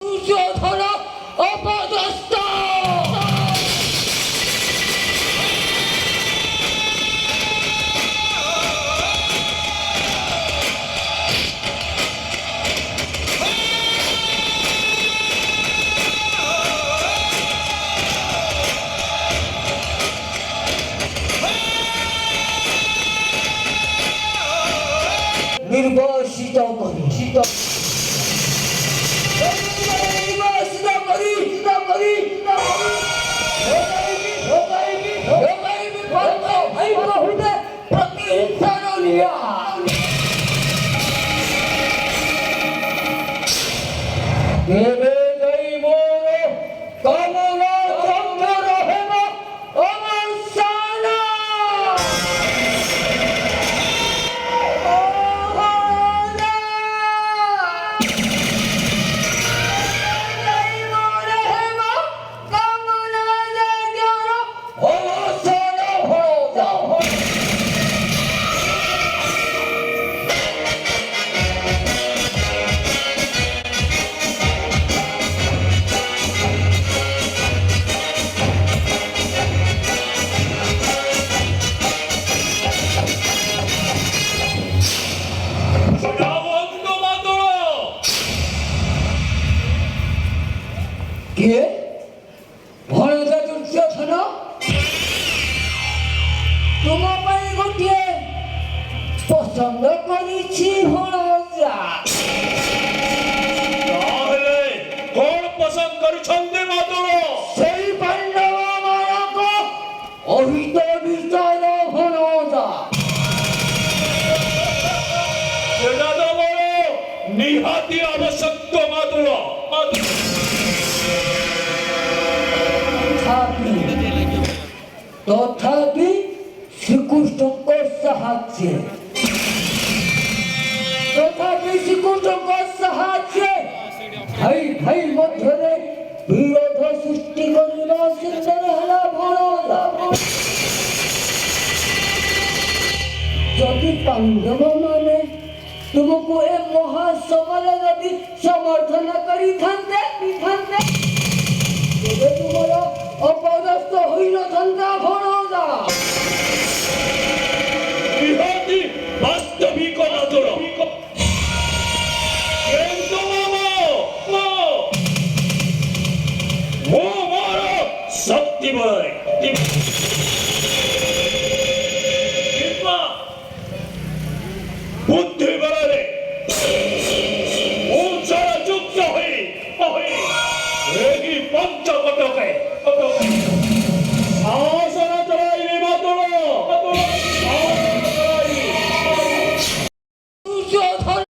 দুর্যোধন অপদস্থ। নির্বাসিত করি কে ভরদা দুর্যোধন তোমা ପାଇଁ ଗୋଟିଏ ପସନ୍ଦ କରିଛି ଭଣଜା। ତାହେଲେ କଣ ପସନ୍ଦ କରୁଛନ୍ତି ମାଦୁର? ସେଇ ପାଣ୍ଡବ ମାନଙ୍କ ଅହିତ ବିଚାର ଭଣଜା। ସେଟା ତ ମୋର ନିହାତି ଆବଶ୍ୟକ ମାଦୁର। ତଥାପି ଶ୍ରୀକୃଷ୍ଣଙ୍କ ସାହାଯ୍ୟ ଭାଇ ଭାଇ ମଧ୍ୟରେ ବିରୋଧ ସୃଷ୍ଟି କରିବା ସିଦ୍ଧରେ ହେଲା ଭଣଜା। ଯଦି ପାଣ୍ଡବ ମାନେ ତୁମକୁ ଏ ମହାସଭାରେ ଯଦି ସମର୍ଥନ କରିଥାନ୍ତେ ତେବେ ତୁମର ଅପଦସ୍ଥ ହୋଇନଥାନ୍ତା ଭଣଜା। ନିହାତି ବାସ୍ତବିକ ମାଦୁର। କିନ୍ତୁ ମୁଁ ମୋର ଶକ୍ତି ବଳରେ କିମ୍ବା ବୁଦ୍ଧି ବଳରେ ମୁଁ ଯୁକ୍ତ ହୋଇ ଏହି ପଞ୍ଚକଟକେ ଶାସନ ଚଳାଇବି ମାଦୁର। ଦୁର୍ଯୋଧନ